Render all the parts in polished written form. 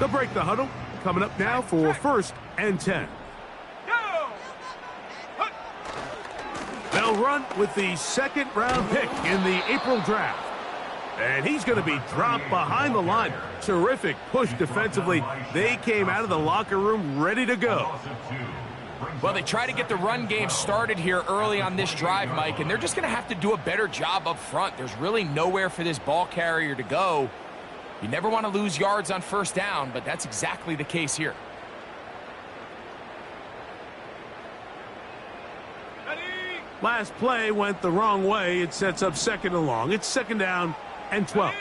They'll break the huddle. Coming up now for 1st and 10. They'll run with the 2nd-round pick in the April draft. And he's going to be dropped behind the line. Terrific push defensively. They came out of the locker room ready to go. Well, they try to get the run game started here early on this drive, Mike, and they're just going to have to do a better job up front. There's really nowhere for this ball carrier to go. You never want to lose yards on 1st down, but that's exactly the case here. Last play went the wrong way. It sets up 2nd and long. It's 2nd down and 12.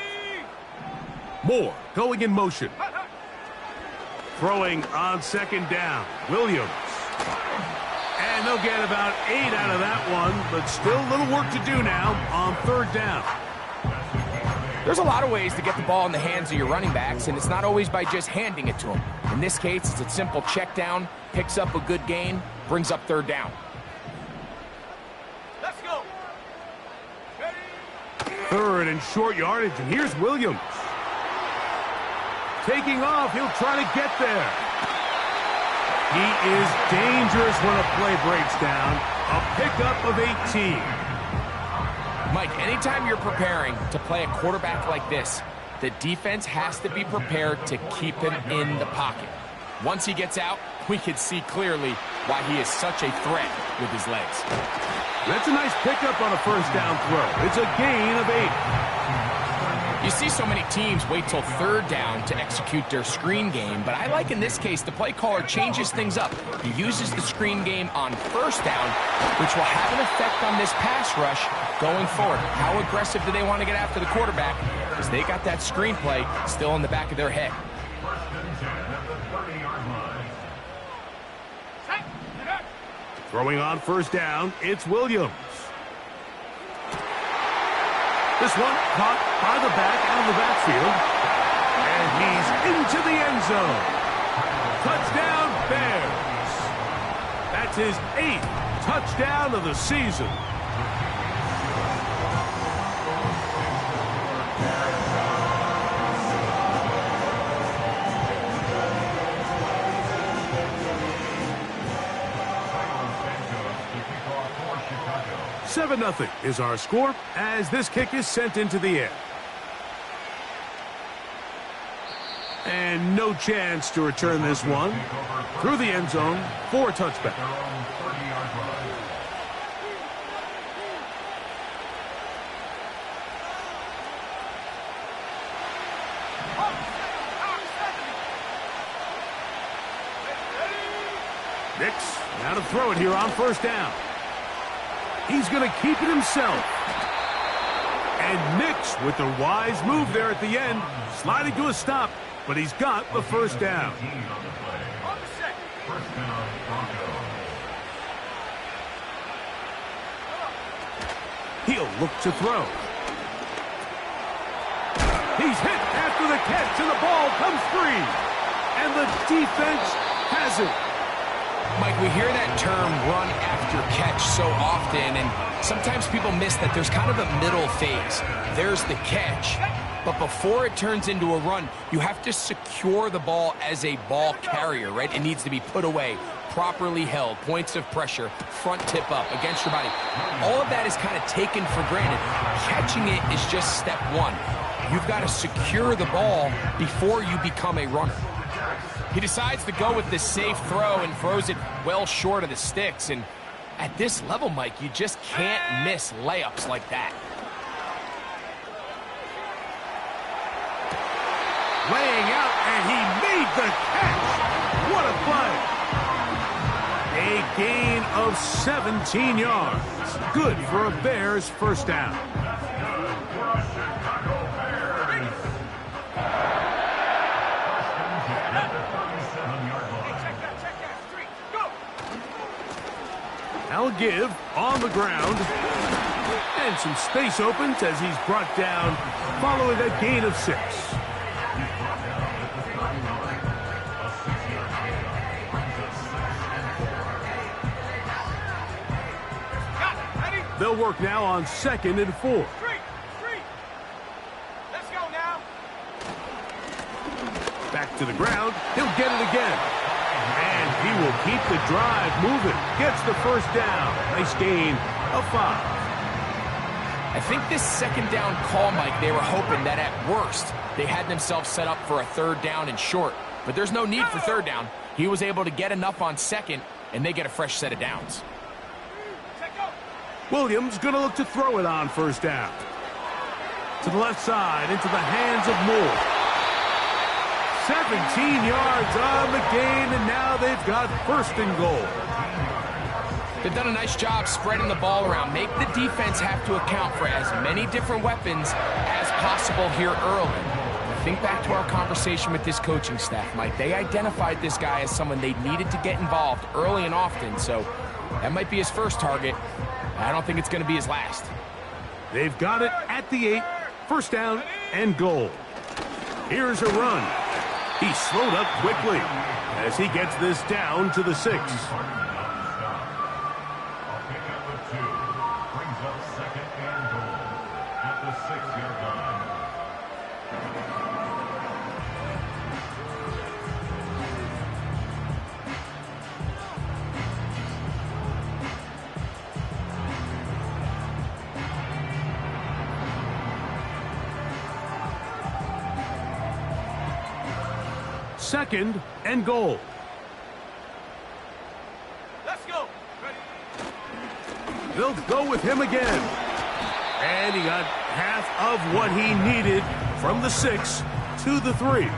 Moore going in motion. Throwing on 2nd down. Williams. And they'll get about 8 out of that one, but still a little work to do now on 3rd down. There's a lot of ways to get the ball in the hands of your running backs, and it's not always by just handing it to them. In this case, it's a simple check down, picks up a good gain, brings up 3rd down. Let's go. 3rd and short yardage, and here's Williams. Taking off, he'll try to get there. He is dangerous when a play breaks down. A pickup of 18. Mike, anytime you're preparing to play a quarterback like this, the defense has to be prepared to keep him in the pocket. Once he gets out, we can see clearly why he is such a threat with his legs. That's a nice pickup on a 1st down throw. It's a gain of 8. You see so many teams wait till 3rd down to execute their screen game, but I like in this case the play caller changes things up. He uses the screen game on 1st down, which will have an effect on this pass rush going forward. How aggressive do they want to get after the quarterback? Because they got that screen play still in the back of their head. Throwing on 1st down, it's Williams. This one caught by the back out of the backfield. And he's into the end zone. Touchdown, Bears. That's his 8th touchdown of the season. Seven 0 is our score as this kick is sent into the air. And no chance to return this one. Through the end zone for a touchback. Nix now to throw it here on 1st down. He's going to keep it himself. And Nix with the wise move there at the end, sliding to a stop, but he's got the 1st down. He'll look to throw. He's hit after the catch, and the ball comes free. And the defense has it. Mike, we hear that term run after catch so often, and sometimes people miss that there's kind of a middle phase. There's the catch, but before it turns into a run, you have to secure the ball as a ball carrier, right? It needs to be put away, properly held, points of pressure, front tip up against your body. All of that is kind of taken for granted. Catching it is just step one. You've got to secure the ball before you become a runner. He decides to go with this safe throw and throws it well short of the sticks. And at this level, Mike, you just can't miss layups like that. Laying out, and he made the catch. What a play. A gain of 17 yards. Good for a Bears 1st down. I'll give on the ground. And some space opens as he's brought down following a gain of 6. They'll work now on 2nd and 4. Let's go now. Back to the ground. He'll get it again. And he will keep the drive moving. Gets the first down. Nice gain of 5. I think this second down call, Mike, they were hoping that at worst they had themselves set up for a third down and short. But there's no need for third down. He was able to get enough on second, and they get a fresh set of downs. Williams going to look to throw it on first down. To the left side, into the hands of Moore. 17 yards on the gain, and now they've got first and goal. They've done a nice job spreading the ball around. Make the defense have to account for as many different weapons as possible here early. Think back to our conversation with this coaching staff, Mike. They identified this guy as someone they needed to get involved early and often, so that might be his first target. I don't think it's going to be his last. They've got it at the 8. First down and goal. Here's a run. He slowed up quickly as he gets this down to the 6. Second and goal. Let's go. They'll go with him again. And he got half of what he needed from the 6 to the 3.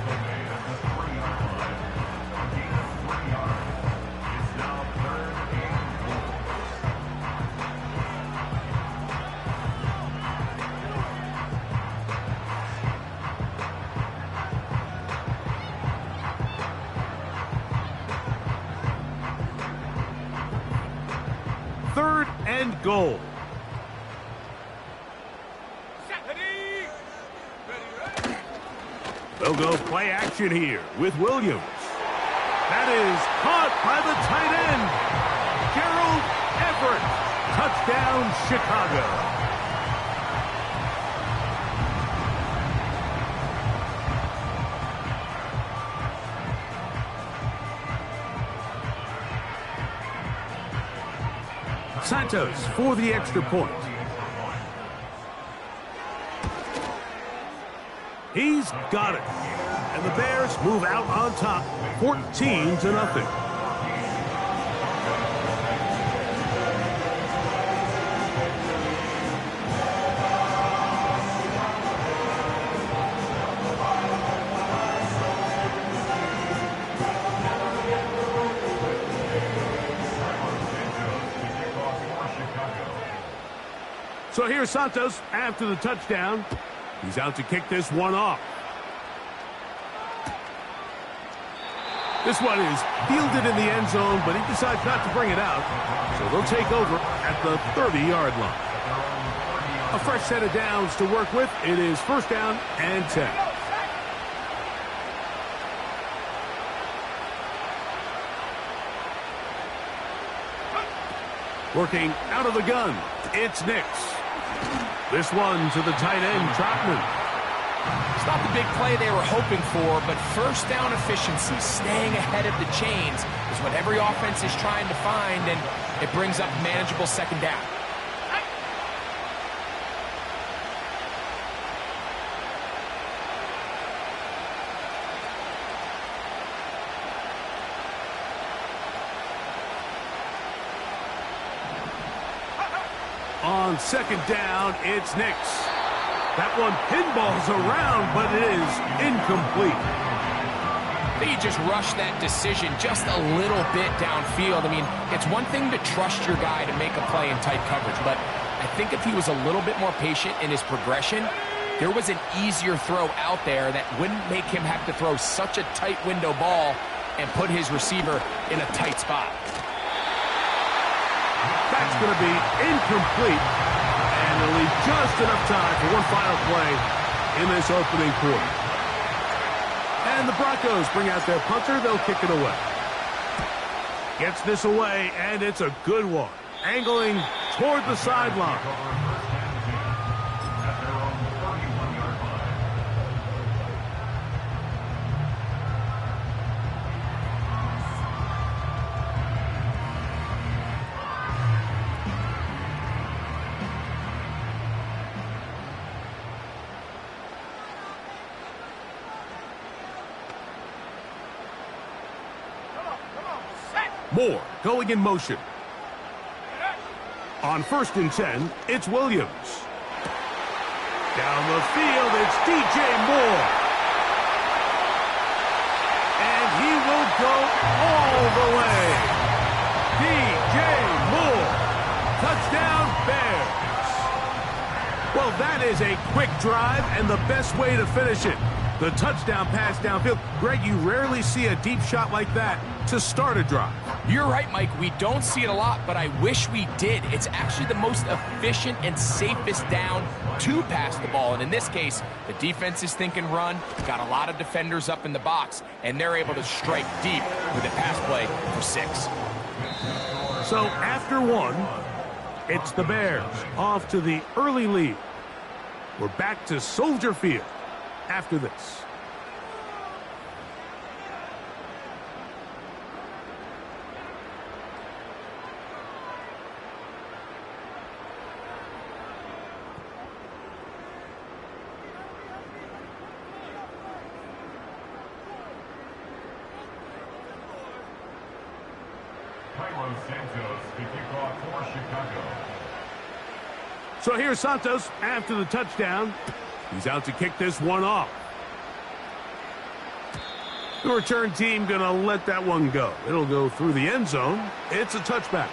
Third and goal. They'll go play action here with Williams. That is caught by the tight end, Gerald Everett. Touchdown, Chicago. Santos for the extra point. He's got it. And the Bears move out on top, 14-0. So here's Santos after the touchdown. He's out to kick this one off. This one is fielded in the end zone, but he decides not to bring it out. So they'll take over at the 30-yard line. A fresh set of downs to work with. It is first down and 10. Working out of the gun, it's Nix. This one to the tight end, Trotman. It's not the big play they were hoping for, but first down efficiency, staying ahead of the chains, is what every offense is trying to find, and it brings up manageable second down. On second down, it's Nix. That one pinballs around, but it is incomplete. I think he just rushed that decision just a little bit downfield. I mean, it's one thing to trust your guy to make a play in tight coverage, but I think if he was a little bit more patient in his progression, there was an easier throw out there that wouldn't make him have to throw such a tight window ball and put his receiver in a tight spot. That's going to be incomplete, and it'll leave just enough time for one final play in this opening quarter. And the Broncos bring out their punter. They'll kick it away. Gets this away, and it's a good one. Angling toward the sideline. Moore going in motion. On 1st and 10, it's Williams. Down the field, it's DJ Moore. And he will go all the way. DJ Moore. Touchdown, Bears. Well, that is a quick drive and the best way to finish it. The touchdown pass downfield. Greg, you rarely see a deep shot like that to start a drive. You're right, Mike. We don't see it a lot, but I wish we did. It's actually the most efficient and safest down to pass the ball. And in this case, the defense is thinking run, got a lot of defenders up in the box, and they're able to strike deep with a pass play for 6. So after 1, it's the Bears off to the early lead. We're back to Soldier Field after this. So here's Santos after the touchdown. He's out to kick this one off. The return team going to let that one go. It'll go through the end zone. It's a touchback.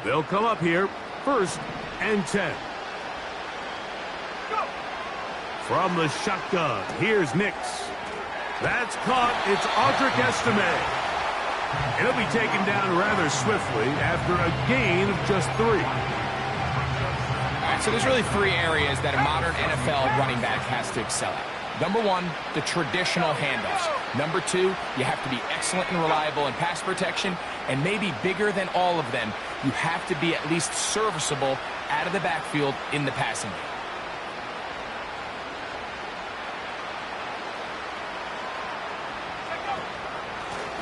They'll come up here, 1st and 10. From the shotgun, here's Nix. That's caught. It's Audric Estime. It'll be taken down rather swiftly after a gain of just 3. All right, so there's really 3 areas that a modern NFL running back has to excel at. Number 1, the traditional handoffs. Number 2, you have to be excellent and reliable in pass protection. And maybe bigger than all of them, you have to be at least serviceable out of the backfield in the passing game.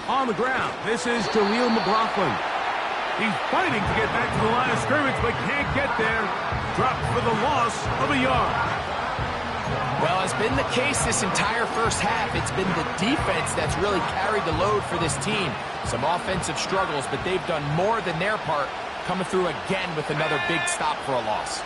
On the ground, this is Jaleel McLaughlin. He's fighting to get back to the line of scrimmage, but can't get there. Dropped for the loss of a yard. Well, it's been the case this entire first half. It's been the defense that's really carried the load for this team. Some offensive struggles, but they've done more than their part, coming through again with another big stop for a loss.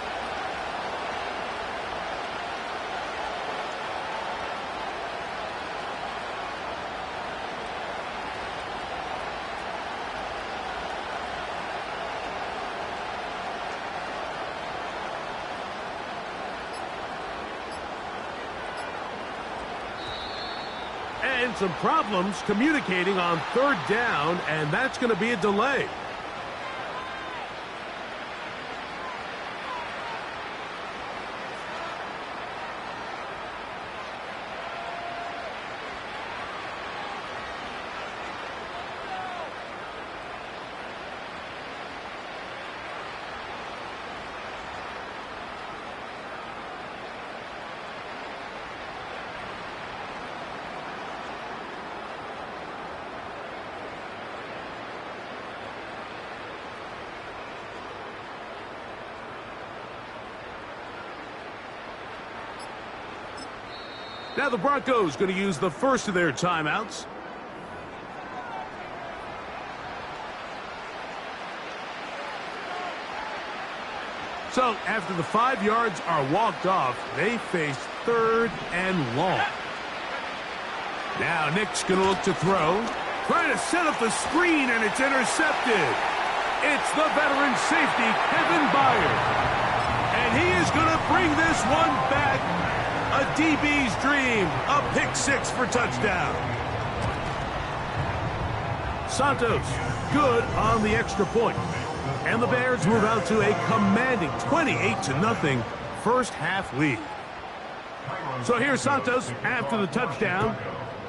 And some problems communicating on 3rd down, and that's going to be a delay. Now the Broncos going to use the first of their timeouts. So after the 5 yards are walked off, they face 3rd and long. Now Nick's going to look to throw. Trying to set up the screen, and it's intercepted. It's the veteran safety, Kevin Byard. And he is going to bring this one back. A DB's dream, a pick 6 for touchdown. Santos, good on the extra point. And the Bears move out to a commanding 28-0 first half lead. So here's Santos after the touchdown.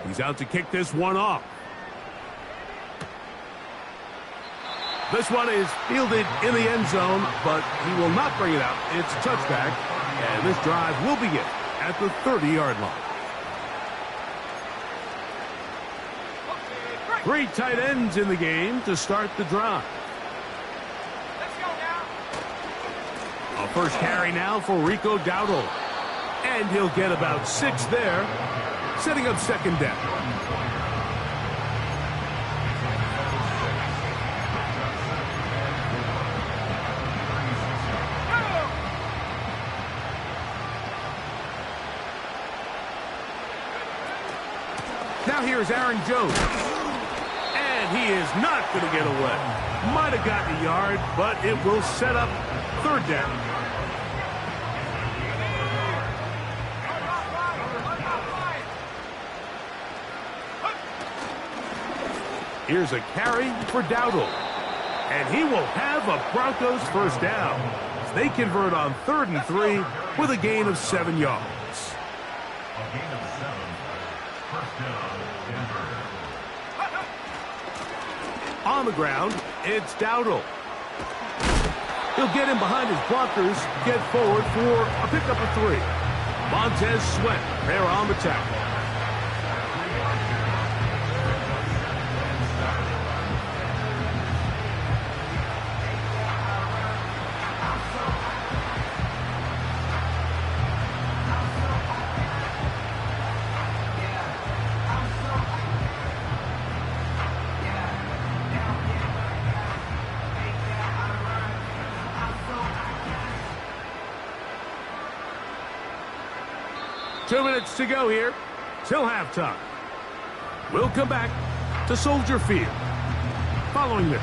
He's out to kick this one off. This one is fielded in the end zone, but he will not bring it out. It's touchback, and this drive will begin at the 30-yard line. 3 tight ends in the game to start the drive. Let's go now. A first carry now for Rico Dowdle. And he'll get about 6 there, setting up second down. Now here's Aaron Jones. And he is not going to get away. Might have gotten a yard, but it will set up third down. Here's a carry for Dowdle. And he will have a Broncos first down as they convert on 3rd and 3 with a gain of 7 yards. A gain of 7. First down, Denver. On the ground, it's Dowdle. He'll get in behind his blockers, get forward for a pickup of 3. Montez Sweat there on the tackle. Two minutes to go here till halftime. We'll come back to Soldier Field following this.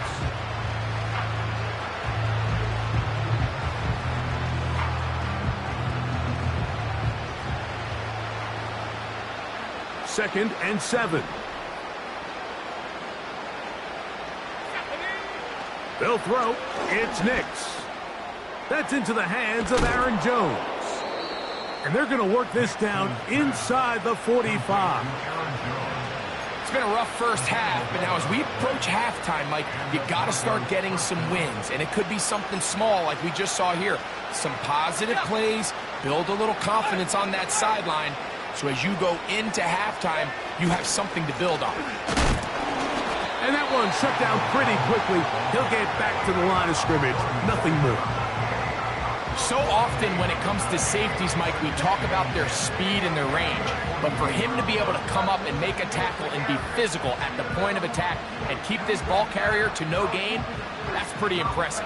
Second and 7. They'll throw. It's Nix. That's into the hands of Aaron Jones. And they're going to work this down inside the 45. It's been a rough first half, but now as we approach halftime, Mike, you got to start getting some wins. And it could be something small like we just saw here. Some positive plays, build a little confidence on that sideline. So as you go into halftime, you have something to build on. And that one shut down pretty quickly. He'll get back to the line of scrimmage. Nothing more. So often when it comes to safeties, Mike, we talk about their speed and their range. But for him to be able to come up and make a tackle and be physical at the point of attack and keep this ball carrier to no gain, that's pretty impressive.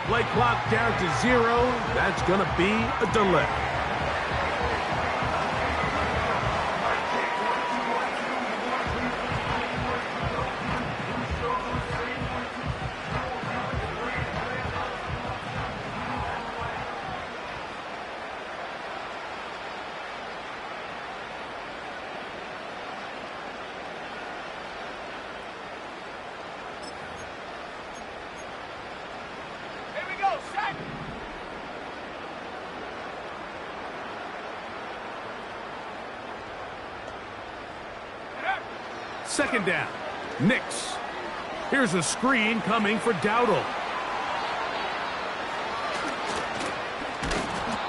Play clock down to 0. That's going to be a delay. Second down. Nix. Here's a screen coming for Dowdle.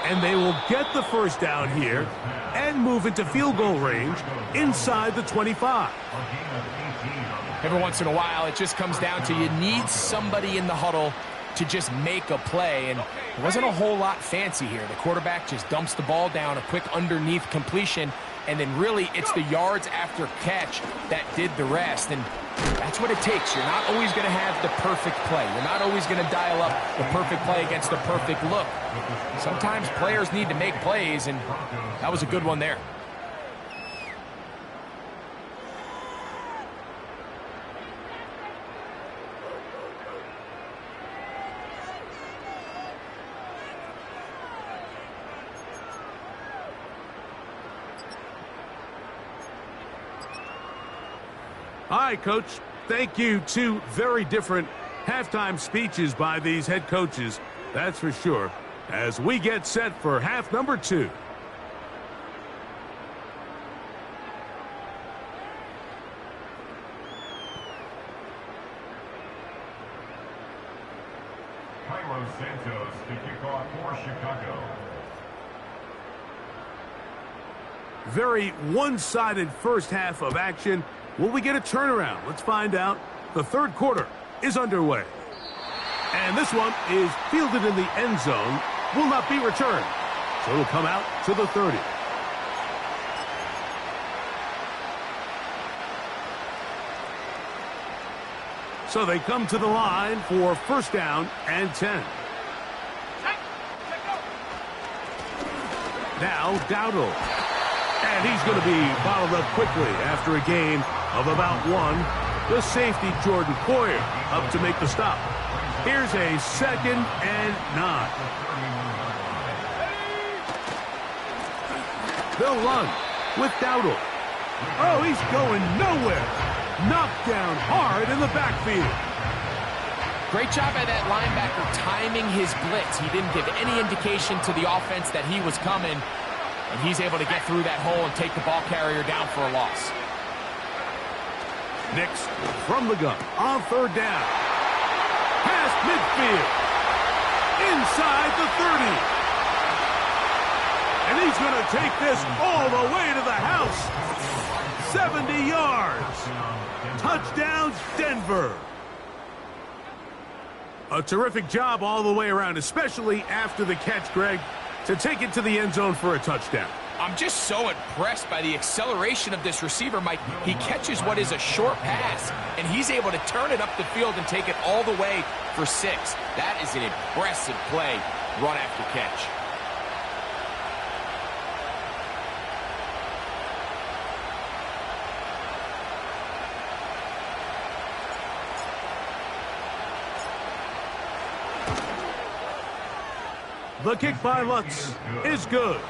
And they will get the first down here and move into field goal range inside the 25. Every once in a while, it just comes down to you need somebody in the huddle to just make a play, and there wasn't a whole lot fancy here. The quarterback just dumps the ball down, a quick underneath completion, and then really it's the yards after catch that did the rest, and that's what it takes. You're not always going to have the perfect play. You're not always going to dial up the perfect play against the perfect look. Sometimes players need to make plays, and that was a good one there. All right, Coach. Thank you. Two very different halftime speeches by these head coaches. That's for sure. As we get set for half number 2. Santos to kick off for Chicago. Very one-sided first half of action. Will we get a turnaround? Let's find out. The third quarter is underway. And this one is fielded in the end zone. Will not be returned. So it'll come out to the 30. So they come to the line for first down and 10. Now Dowdle. And he's going to be bottled up quickly after a gain of about 1. The safety, Jordan Poyer, up to make the stop. Here's a 2nd and 9. They'll run with Dowdle. Oh, he's going nowhere. Knocked down hard in the backfield. Great job by that linebacker timing his blitz. He didn't give any indication to the offense that he was coming, and he's able to get through that hole and take the ball carrier down for a loss. Nix from the gun on third down. Past midfield. Inside the 30. And he's going to take this all the way to the house. 70 yards. Touchdown, Denver. A terrific job all the way around, especially after the catch, Greg, to take it to the end zone for a touchdown. I'm just so impressed by the acceleration of this receiver, Mike. He catches what is a short pass, and he's able to turn it up the field and take it all the way for 6. That is an impressive play, run after catch. The kick by Lutz is good.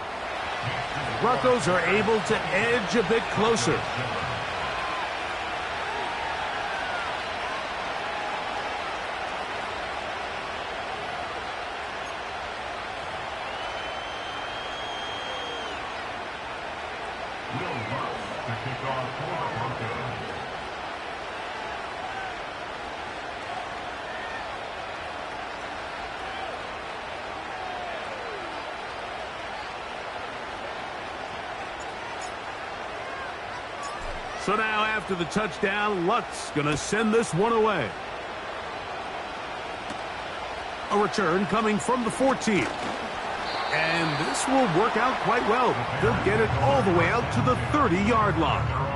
Broncos are able to edge a bit closer. To kick off for the Broncos. So now after the touchdown, Lutz going to send this one away. A return coming from the 14. And this will work out quite well. They'll get it all the way out to the 30-yard line.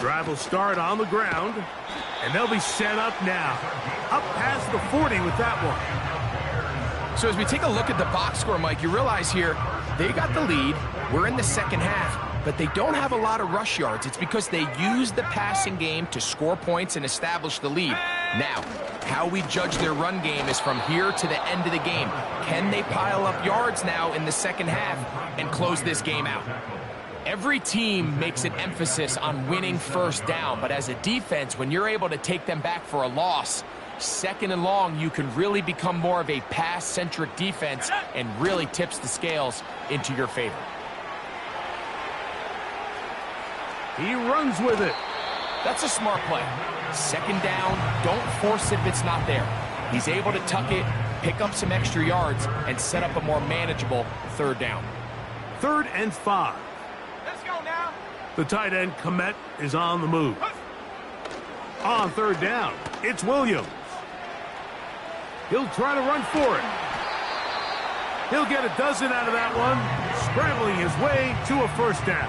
Drive will start on the ground, and they'll be set up now. Up past the 40 with that one. So as we take a look at the box score, Mike, you realize here they got the lead. We're in the second half, but they don't have a lot of rush yards. It's because they use the passing game to score points and establish the lead. Now, how we judge their run game is from here to the end of the game. Can they pile up yards now in the second half and close this game out? Every team makes an emphasis on winning first down, but as a defense, when you're able to take them back for a loss, second and long, you can really become more of a pass-centric defense and really tips the scales into your favor. He runs with it. That's a smart play. Second down, don't force it if it's not there. He's able to tuck it, pick up some extra yards, and set up a more manageable third down. 3rd and 5. The tight end, Komet, is on the move. On third down, it's Williams. He'll try to run for it. He'll get a dozen out of that one. scrambling his way to a first down.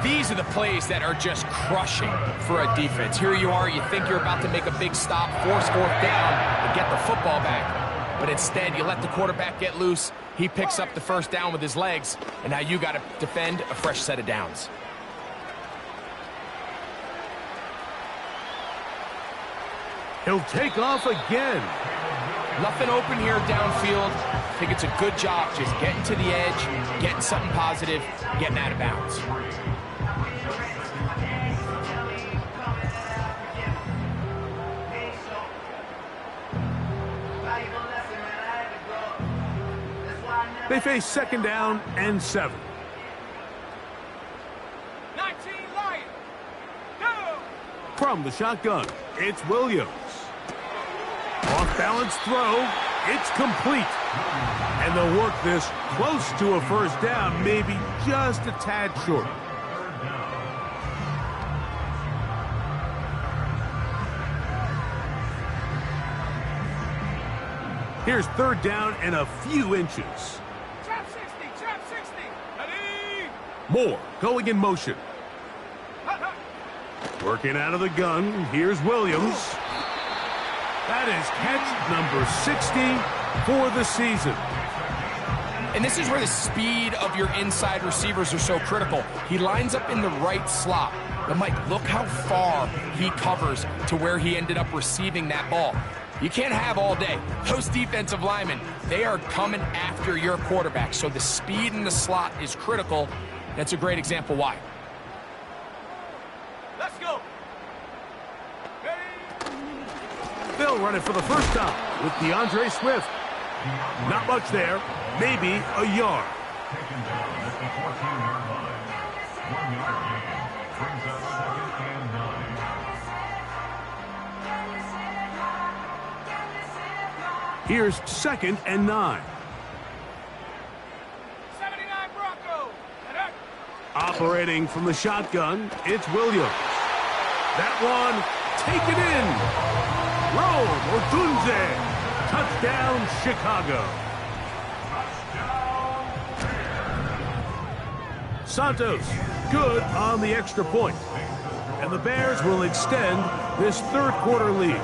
These are the plays that are just crushing for a defense. Here you are, you think you're about to make a big stop, force fourth down, and get the football back. But instead, you let the quarterback get loose. He picks up the first down with his legs, and now you got to defend a fresh set of downs. He'll take off again. Nothing open here downfield. I think it's a good job just getting to the edge, getting something positive, getting out of bounds. They face second down and 7. 19 Lions. Go! From the shotgun, it's Williams. Off-balance throw, it's complete. And they'll work this close to a first down, maybe just a tad short. Here's third down and a few inches. Trap 60, trap 60. Ready? Moore going in motion. Hut, hut. Working out of the gun, here's Williams. That is catch number 60 for the season. And this is where the speed of your inside receivers are so critical. He lines up in the right slot. But Mike, look how far he covers to where he ended up receiving that ball. You can't have all day. Those defensive linemen, they are coming after your quarterback. So the speed in the slot is critical. That's a great example why. Let's go. They'll run it for the first time with DeAndre Swift. Not much there, maybe a yard. Taken down at the 14-yard line. 1-yard gain. Brings up 2nd and 9. Here's 2nd and 9. 79 Broncos. Operating from the shotgun, it's Williams. That one taken in. Rome Odunze. Touchdown, Chicago. Santos, good on the extra point. And the Bears will extend this third quarter lead.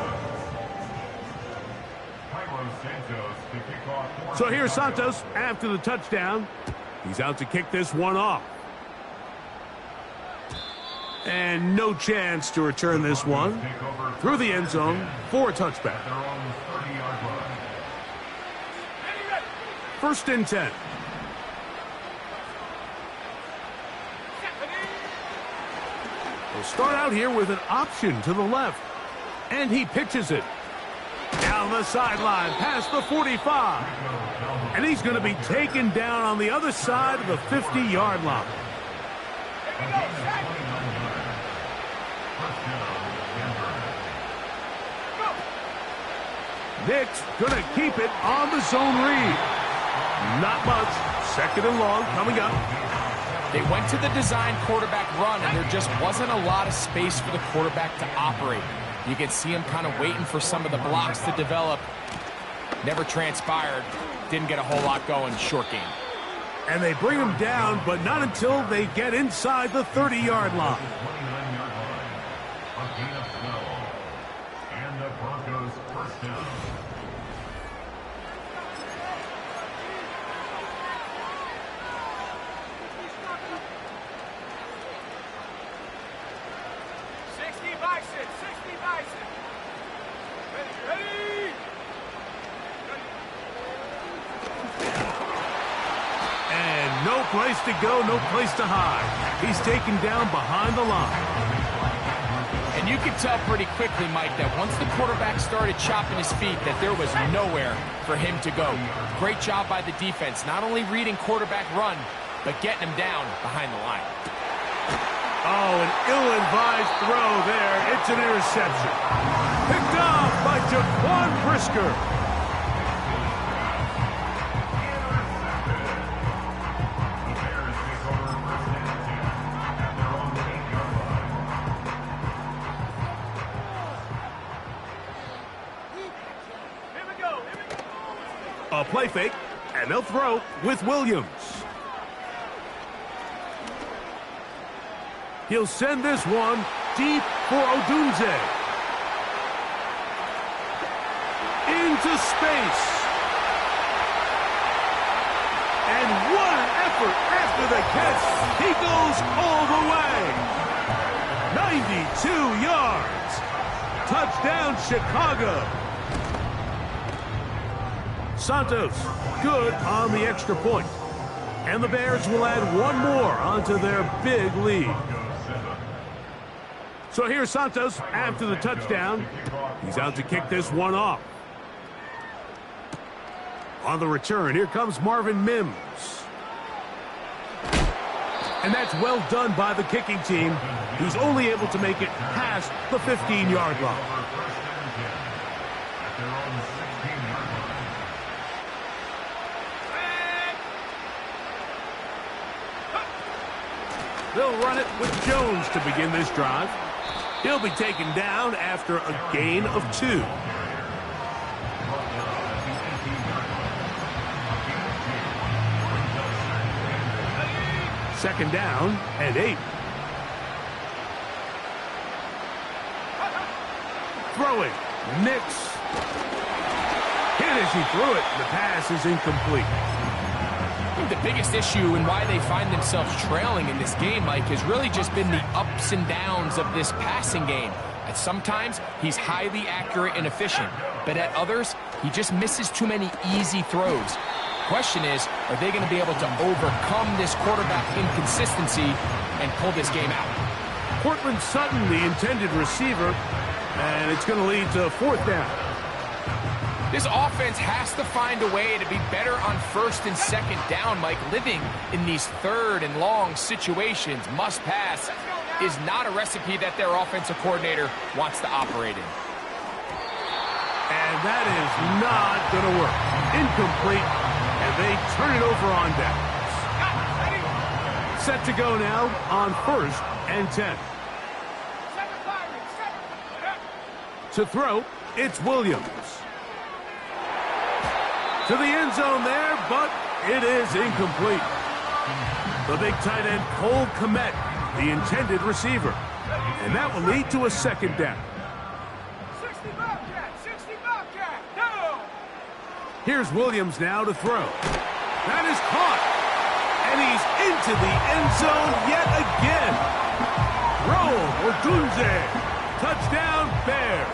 So here's Santos after the touchdown. He's out to kick this one off. And no chance to return this one through the end zone for a touchback. 1st and 10. We'll start out here with an option to the left. And he pitches it. Down the sideline, past the 45. And he's going to be taken down on the other side of the 50-yard line. Nick's going to keep it on the zone read. Not much. 2nd and long coming up. They went to the design quarterback run, and there just wasn't a lot of space for the quarterback to operate. You can see him kind of waiting for some of the blocks to develop. Never transpired. Didn't get a whole lot going. Short game. And they bring him down, but not until they get inside the 30-yard line. 29-yard line. A gain of 12. And the Broncos first down. No place to go, no place to hide. He's taken down behind the line. And you could tell pretty quickly, Mike, that once the quarterback started chopping his feet, that there was nowhere for him to go. Great job by the defense, not only reading quarterback run, but getting him down behind the line. Oh, an ill-advised throw there. It's an interception. Picked off by Jaquan Brisker. A play fake, And they'll throw with Williams. He'll send this one deep for Odunze. Into space. And what an effort after the catch. He goes all the way. 92 yards. Touchdown, Chicago. Santos, good on the extra point. And the Bears will add one more onto their big lead. So here's Santos after the touchdown. He's out to kick this one off. On the return, here comes Marvin Mims. And that's well done by the kicking team, who's only able to make it past the 15-yard line. They'll run it with Jones to begin this drive. He'll be taken down after a gain of 2. Second down and 8. Throwing. Nix. Hit as he threw it. The pass is incomplete. I think the biggest issue and why they find themselves trailing in this game, Mike, has really just been the ups and downs of this passing game. At sometimes, he's highly accurate and efficient, but at others, he just misses too many easy throws. Question is, are they going to be able to overcome this quarterback inconsistency and pull this game out? Cortland Sutton, the intended receiver, and it's going to lead to 4th down. This offense has to find a way to be better on 1st and 2nd down, Mike. Living in these 3rd and long situations, must pass, is not a recipe that their offensive coordinator wants to operate in. And that is not going to work. Incomplete, and they turn it over on downs. Set to go now on 1st and 10. To throw, it's Williams. To the end zone there, but it is incomplete. The big tight end, Cole Kmet, the intended receiver. And that will lead to a 2nd down. 60 Bobcat, 60 Bobcat, no! Here's Williams now to throw. That is caught. And he's into the end zone yet again. Roll, Odunze. Touchdown, Bears.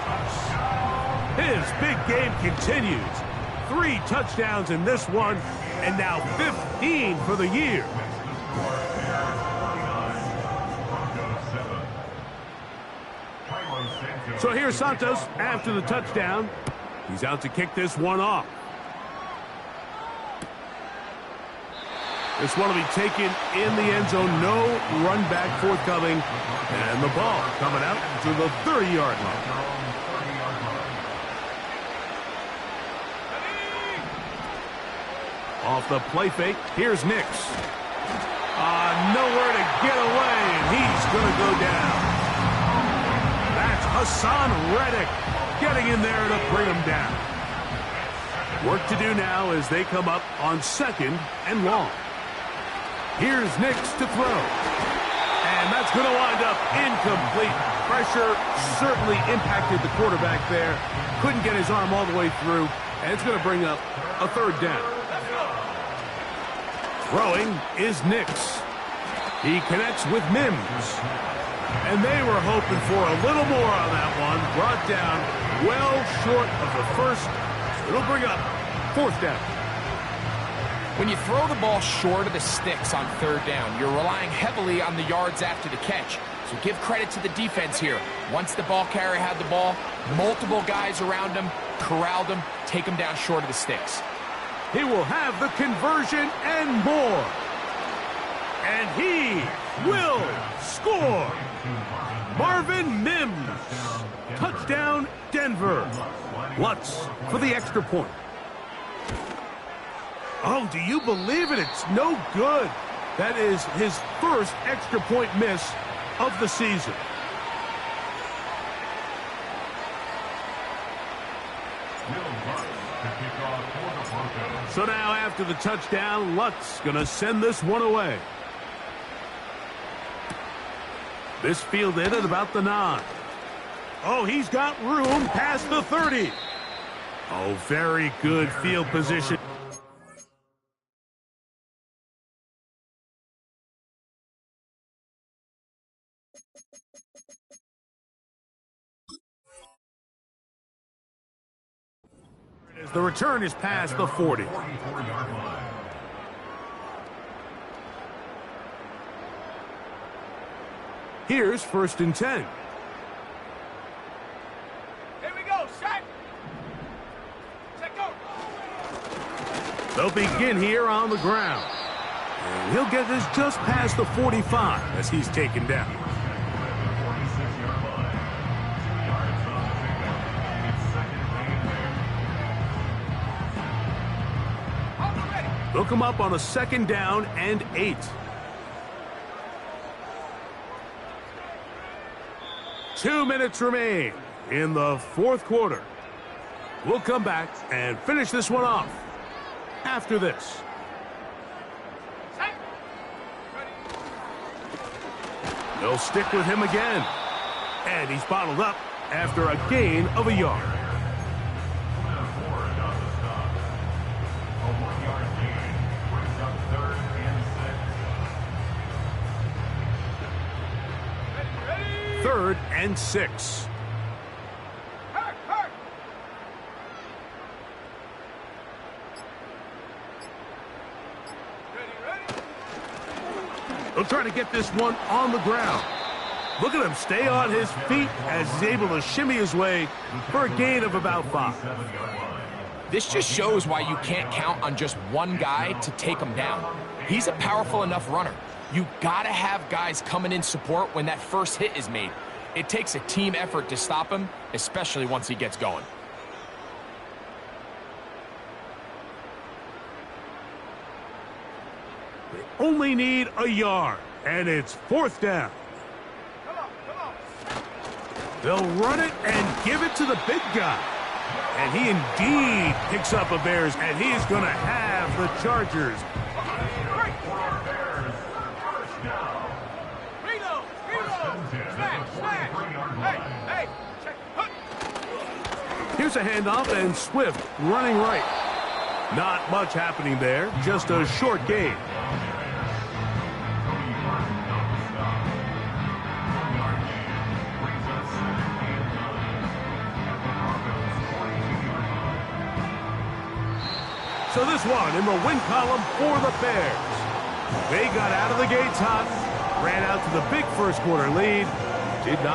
His big game continues. 3 touchdowns in this one, and now 15 for the year. So here's Santos after the touchdown. He's out to kick this one off. This one will be taken in the end zone. No run back forthcoming. And the ball coming out to the 30-yard line. Off the play fake, here's Nix. Nowhere to get away, and he's going to go down. That's Hassan Reddick getting in there to bring him down. Work to do now as they come up on 2nd and long. Here's Nix to throw. And that's going to wind up incomplete. Pressure certainly impacted the quarterback there. Couldn't get his arm all the way through, and it's going to bring up a 3rd down. Throwing is Nix. He connects with Mims. And they were hoping for a little more on that one. Brought down well short of the 1st. It'll bring up 4th down. When you throw the ball short of the sticks on 3rd down, you're relying heavily on the yards after the catch. So give credit to the defense here. Once the ball carrier had the ball, multiple guys around him, corralled him, take him down short of the sticks. He will have the conversion and more. And he will score. Marvin Mims. Touchdown, Denver. Lutz for the extra point. Oh, do you believe it? It's no good. That is his 1st extra point miss of the season. to kick off for the Broncos. So now after the touchdown, Luck's going to send this one away. This fielded at about the 9. Oh, he's got room past the 30. Oh, very good field position. The return is past the 40. 44-yard line. Here's 1st and 10. Here we go, set. Set, go. They'll begin here on the ground. And he'll get this just past the 45 as he's taken down. 46-yard line. 2 yards on the pickup. It's second and 10. Hold it ready. They'll come up on a 2nd down and 8. 2 minutes remain in the 4th quarter. We'll come back and finish this one off after this. Set. Ready. They'll stick with him again. And he's bottled up after a gain of a yard. Ford on the stop. A 1-yard gain brings up 3rd and 6. Ready. 3rd and 6. Hurt, hurt. Ready. They'll try to get this one on the ground. Look at him stay on his feet as he's able to shimmy his way for a gain of about 5. 7-yard line. This just shows why you can't count on just one guy to take him down. He's a powerful enough runner. You gotta have guys coming in support when that first hit is made. It takes a team effort to stop him, especially once he gets going. They only need a yard, and it's 4th down. Come on, come on. They'll run it and give it to the big guy. And he indeed picks up a Bears, and he's going to have the Chargers. Bears, first down. Reload, reload. Smash, smash. Hey, check. Hook. Here's a handoff, and Swift running right. Not much happening there, just a short gain. So this one in the win column for the Bears. They got out of the gates hot, ran out to the big first quarter lead, did not